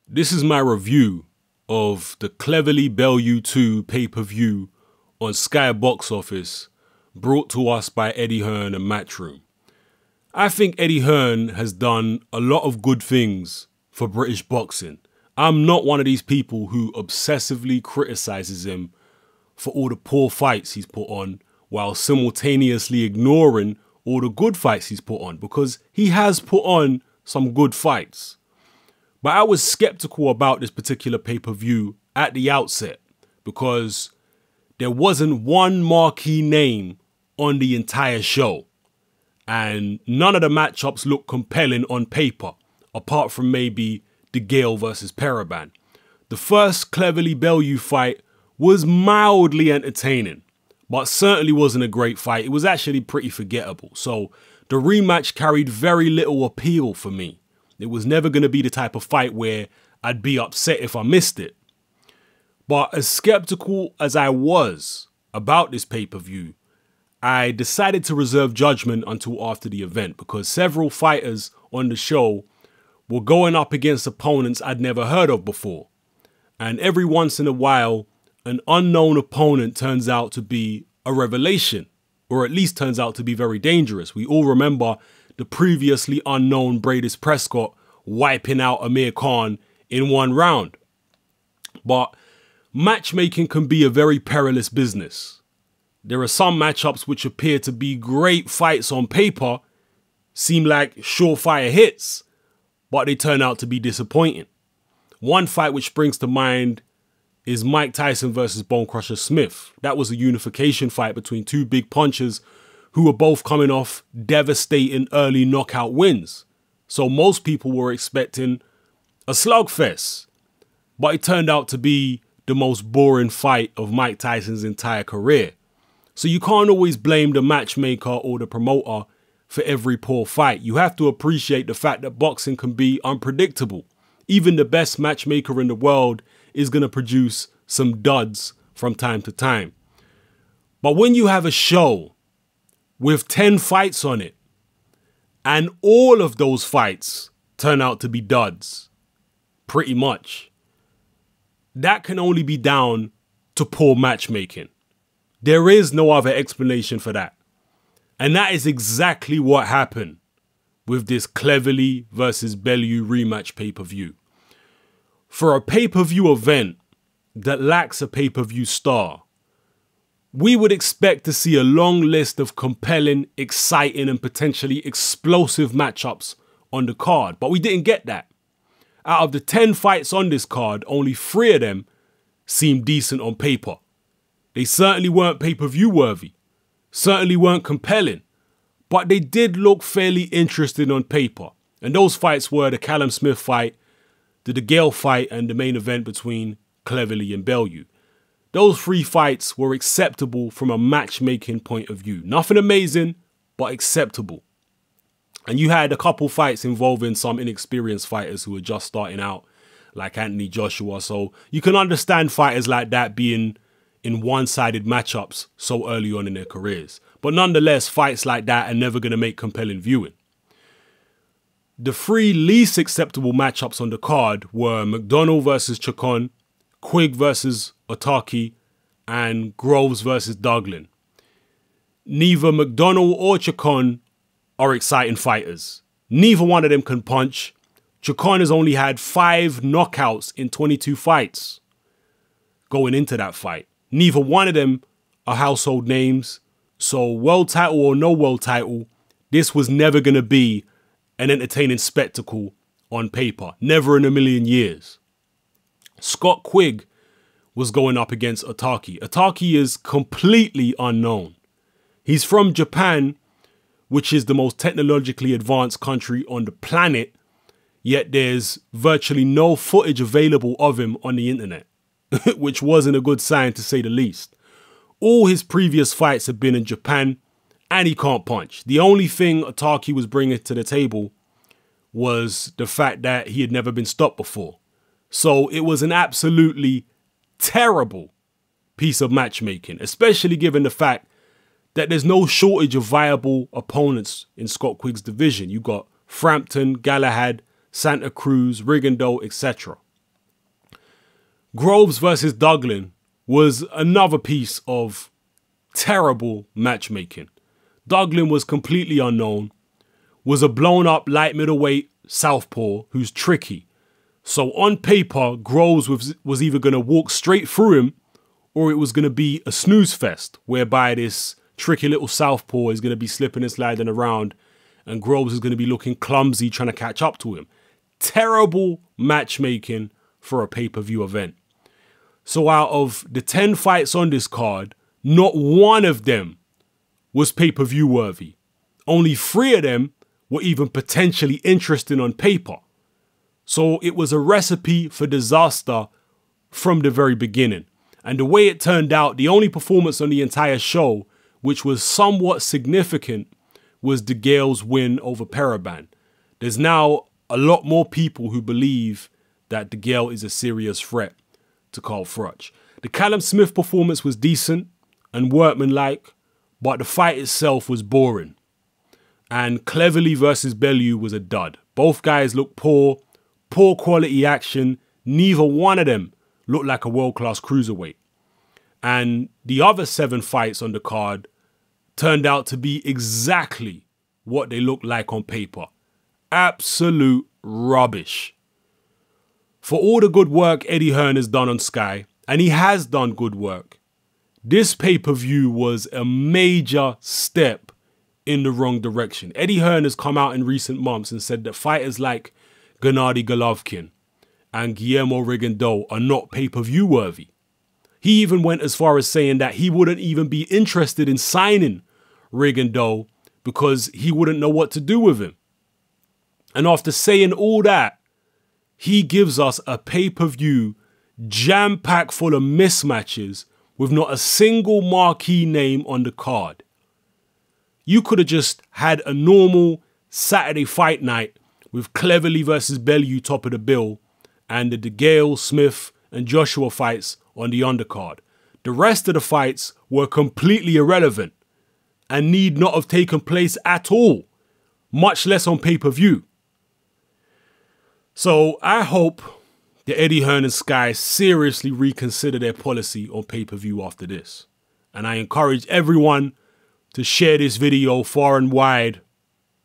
This is my review of the Cleverly Bellew 2 pay-per-view on Sky Box Office, brought to us by Eddie Hearn and Matchroom. I think Eddie Hearn has done a lot of good things for British boxing. I'm not one of these people who obsessively criticizes him for all the poor fights he's put on, while simultaneously ignoring all the good fights he's put on, because he has put on some good fights. But I was skeptical about this particular pay-per-view at the outset because there wasn't one marquee name on the entire show. And none of the matchups looked compelling on paper, apart from maybe De Gale versus Paraban. The first Cleverly Bellew fight was mildly entertaining, but certainly wasn't a great fight. It was actually pretty forgettable. So the rematch carried very little appeal for me. It was never going to be the type of fight where I'd be upset if I missed it. But as skeptical as I was about this pay-per-view, I decided to reserve judgment until after the event because several fighters on the show were going up against opponents I'd never heard of before. And every once in a while, an unknown opponent turns out to be a revelation, or at least turns out to be very dangerous. We all remember the previously unknown Bradis Prescott wiping out Amir Khan in one round. But matchmaking can be a very perilous business. There are some matchups which appear to be great fights on paper, seem like surefire hits, but they turn out to be disappointing. One fight which springs to mind is Mike Tyson versus Bone Crusher Smith. That was a unification fight between two big punchers who were both coming off devastating early knockout wins. So most people were expecting a slugfest, but it turned out to be the most boring fight of Mike Tyson's entire career. So you can't always blame the matchmaker or the promoter for every poor fight. You have to appreciate the fact that boxing can be unpredictable. Even the best matchmaker in the world is going to produce some duds from time to time. But when you have a show with 10 fights on it, and all of those fights turn out to be duds, pretty much, that can only be down to poor matchmaking. There is no other explanation for that. And that is exactly what happened with this Cleverly versus Bellew rematch pay-per-view. For a pay-per-view event that lacks a pay-per-view star, we would expect to see a long list of compelling, exciting, and potentially explosive matchups on the card, but we didn't get that. Out of the 10 fights on this card, only 3 of them seemed decent on paper. They certainly weren't pay-per-view worthy, certainly weren't compelling, but they did look fairly interesting on paper. And those fights were the Callum Smith fight, the De Gale fight, and the main event between Cleverly and Bellew. Those 3 fights were acceptable from a matchmaking point of view. Nothing amazing, but acceptable. And you had a couple fights involving some inexperienced fighters who were just starting out, like Anthony Joshua. So you can understand fighters like that being in one-sided matchups so early on in their careers. But nonetheless, fights like that are never going to make compelling viewing. The 3 least acceptable matchups on the card were McDonnell versus Chacon, Quigg versus Otaki, and Groves versus Douglin. Neither McDonnell or Chacon are exciting fighters. Neither one of them can punch. Chacon has only had 5 knockouts in 22 fights going into that fight. Neither one of them are household names. So world title or no world title, this was never going to be an entertaining spectacle on paper. Never in a million years. Scott Quigg was going up against Otaki. Otaki is completely unknown. He's from Japan, which is the most technologically advanced country on the planet, yet there's virtually no footage available of him on the internet, which wasn't a good sign to say the least. All his previous fights have been in Japan, and he can't punch. The only thing Otaki was bringing to the table was the fact that he had never been stopped before. So it was an absolutely terrible piece of matchmaking, especially given the fact that there's no shortage of viable opponents in Scott Quigg's division. You got Frampton, Galahad, Santa Cruz, Rigondeaux, etc. Groves versus Douglin was another piece of terrible matchmaking. Douglin was completely unknown, was a blown up light middleweight southpaw who's tricky. So on paper, Groves was either going to walk straight through him or it was going to be a snooze fest whereby this tricky little southpaw is going to be slipping and sliding around and Groves is going to be looking clumsy trying to catch up to him. Terrible matchmaking for a pay-per-view event. So out of the 10 fights on this card, not one of them was pay-per-view worthy. Only 3 of them were even potentially interesting on paper. So it was a recipe for disaster from the very beginning. And the way it turned out, the only performance on the entire show, which was somewhat significant, was DeGale's win over Paraban. There's now a lot more people who believe that DeGale is a serious threat to Carl Froch. The Callum Smith performance was decent and workmanlike, but the fight itself was boring. And Cleverly versus Bellew was a dud. Both guys looked poor quality action. Neither one of them looked like a world-class cruiserweight. And the other 7 fights on the card turned out to be exactly what they looked like on paper. Absolute rubbish. For all the good work Eddie Hearn has done on Sky, and he has done good work, this pay-per-view was a major step in the wrong direction. Eddie Hearn has come out in recent months and said that fighters like Gennady Golovkin and Guillermo Rigondeaux are not pay-per-view worthy. He even went as far as saying that he wouldn't even be interested in signing Rigondeaux because he wouldn't know what to do with him. And after saying all that, he gives us a pay-per-view jam-packed full of mismatches with not a single marquee name on the card. You could have just had a normal Saturday fight night with Cleverly versus Bellew top of the bill and the DeGale, Smith and Joshua fights on the undercard. The rest of the fights were completely irrelevant and need not have taken place at all, much less on pay-per-view. So I hope that Eddie Hearn and Sky seriously reconsider their policy on pay-per-view after this. And I encourage everyone to share this video far and wide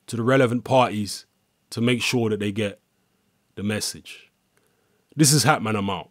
to the relevant parties to make sure that they get the message. This is Hatman, I'm out.